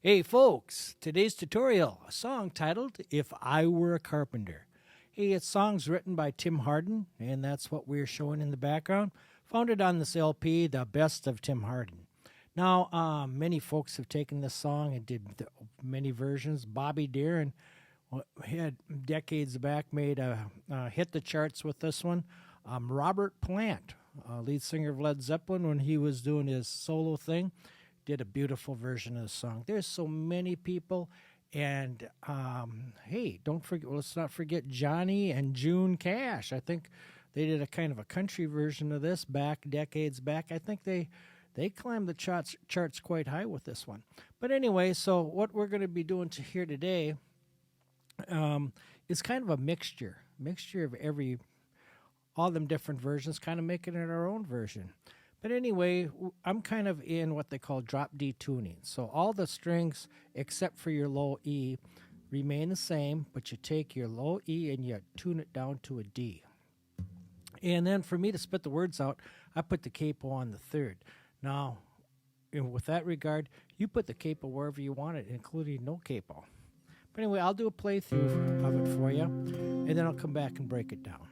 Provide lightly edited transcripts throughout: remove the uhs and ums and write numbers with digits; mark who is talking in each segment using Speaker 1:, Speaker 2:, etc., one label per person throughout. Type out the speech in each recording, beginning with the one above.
Speaker 1: Hey folks, today's tutorial, a song titled If I Were a Carpenter. Hey, it's songs written by Tim Harden, and that's what we're showing in the background. Founded on this LP, The Best of Tim Harden. Now, many folks have taken this song and did many versions. Bobby Darin had decades back made hit the charts with this one. Robert Plant, lead singer of Led Zeppelin, when he was doing his solo thing, did a beautiful version of the song. There's so many people, and hey, don't forget. Let's not forget Johnny and June Cash. I think they did a kind of a country version of this back decades back. I think they climbed the charts quite high with this one. But anyway, so what we're going to be doing here today is kind of a mixture of all them different versions, kind of making it our own version. But anyway, I'm kind of in what they call drop D tuning. So all the strings except for your low E remain the same, but you take your low E and you tune it down to a D. And then for me to spit the words out, I put the capo on the third. Now, with that regard, you put the capo wherever you want it, including no capo. But anyway, I'll do a playthrough of it for you, and then I'll come back and break it down.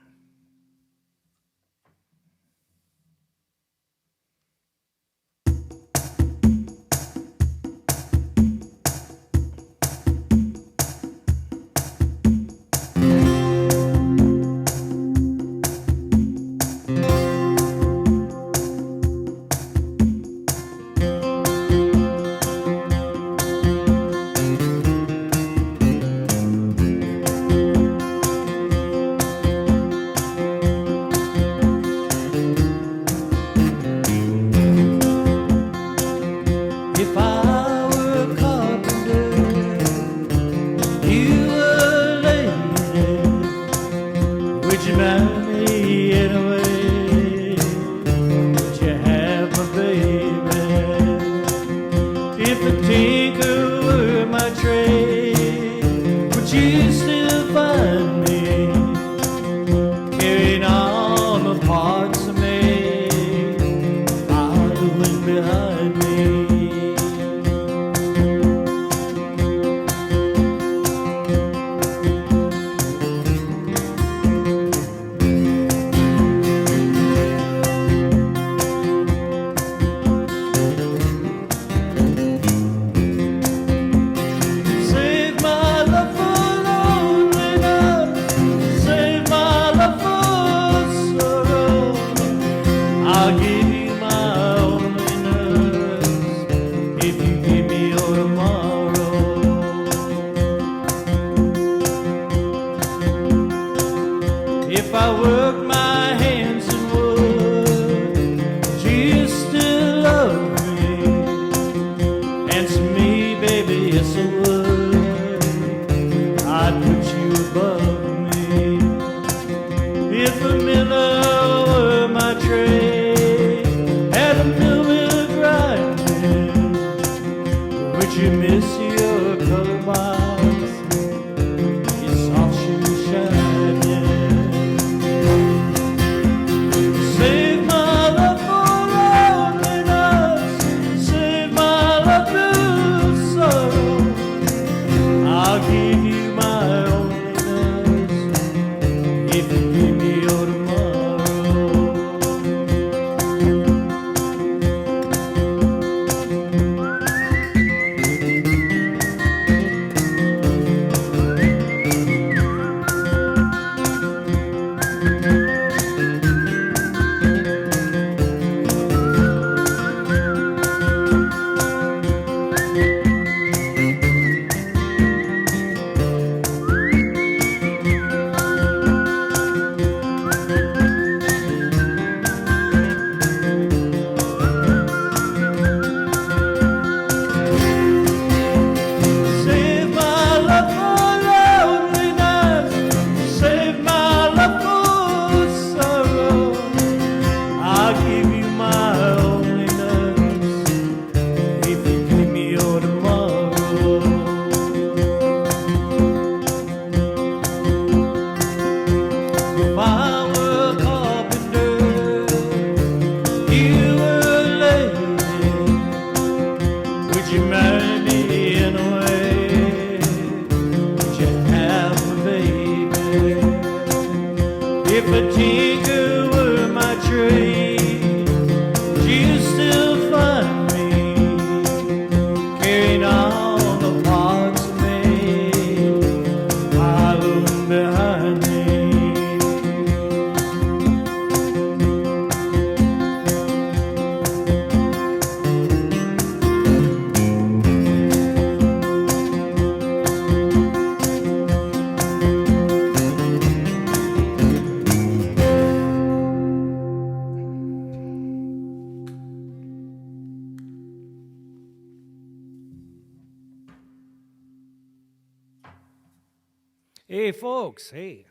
Speaker 1: Hey, folks. Hey.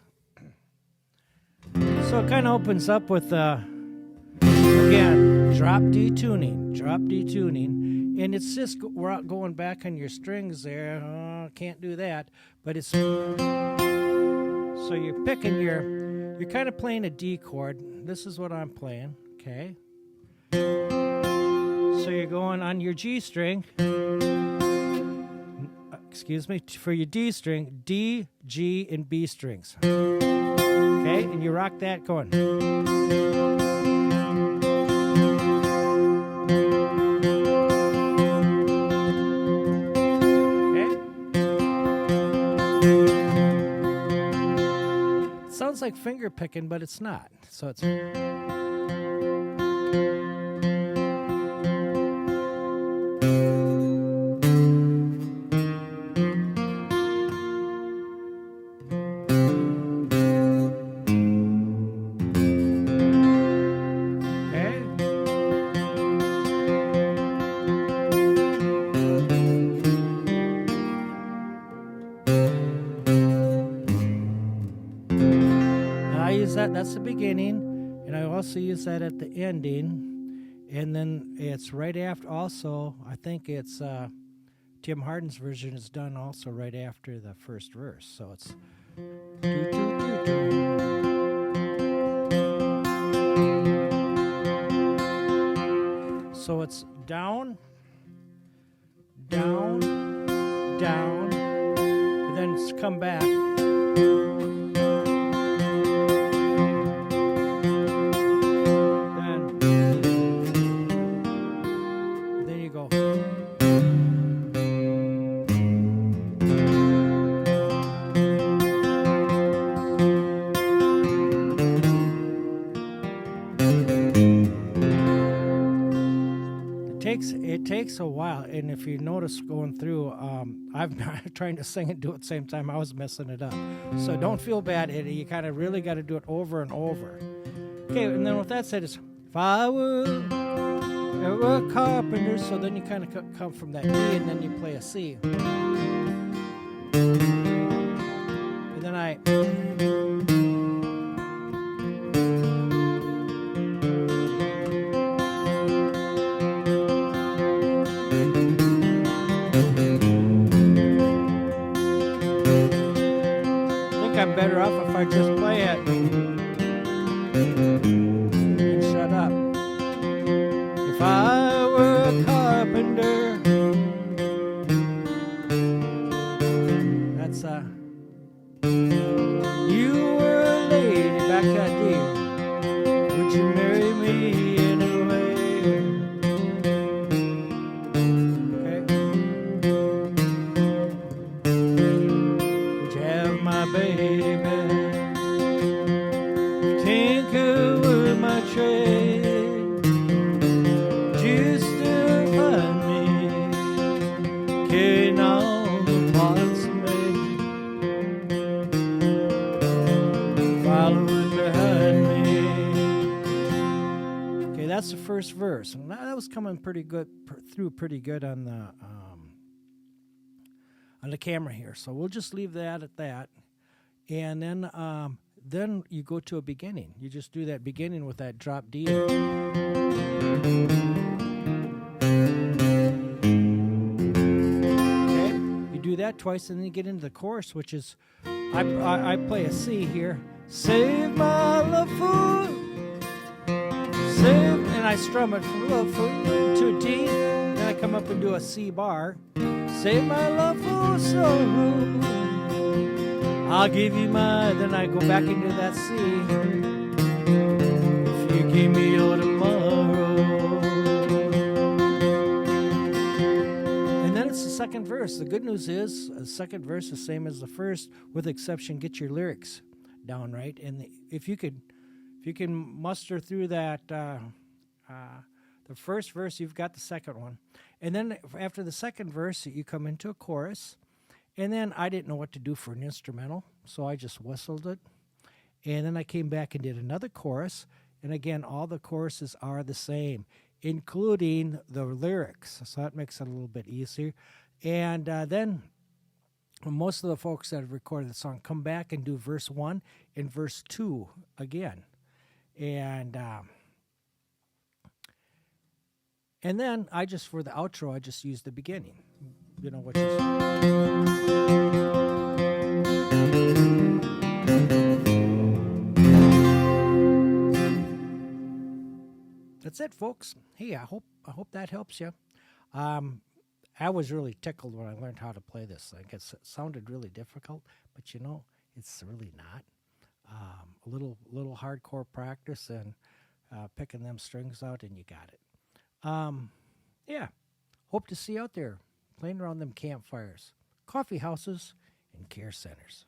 Speaker 1: So it kind of opens up with, again, drop D tuning. And it's just, we're out going back on your strings there. Can't do that. But it's, so you're picking you're kind of playing a D chord. This is what I'm playing, okay? So you're going on your G string. Excuse me, for your D string, D, G, and B strings. Okay, and you rock that going. Okay. It sounds like finger picking, but it's not. So it's... That's the beginning, and I also use that at the ending, and then it's right after. Also, I think it's Tim Harden's version is done also right after the first verse. So it's so it's down, down, down, and then it's come back. It takes a while, and if you notice going through, I'm not trying to sing and do it at the same time. I was messing it up, so don't feel bad. You kind of really got to do it over and over. Okay, and then with that said, it's if I were a carpenter. So then you kind of come from that D, and then you play a C, and then I. I'm better off if I just play it and shut up. If I were a carpenter, that's you were a lady back that day. Would you marry me anyway? Okay. Would you have my baby? That's the first verse, and that was coming pretty good through pretty good on the camera here. So we'll just leave that at that, and then you go to a beginning. You just do that beginning with that drop D. Okay, you do that twice, and then you get into the chorus, which is I play a C here. Save my love for. Save, and I strum it from love for to a D. Then I come up and do a C bar. Save my love for sorrow. I'll give you my. Then I go back into that C. If you give me your tomorrow. And then it's the second verse. The good news is the second verse is the same as the first, with exception get your lyrics down right. And if you can muster through that, the first verse, you've got the second one. And then after the second verse, you come into a chorus. And then I didn't know what to do for an instrumental, so I just whistled it. And then I came back and did another chorus. And again, all the choruses are the same, including the lyrics. So that makes it a little bit easier. And then most of the folks that have recorded the song come back and do verse 1 and verse 2 again. And then I just, for the outro, I just used the beginning, which is... That's it, folks. Hey, I hope that helps you. I was really tickled when I learned how to play this thing. It sounded really difficult, but it's really not. A little hardcore practice and picking them strings out, and you got it. Yeah, hope to see you out there playing around them campfires, coffee houses, and care centers.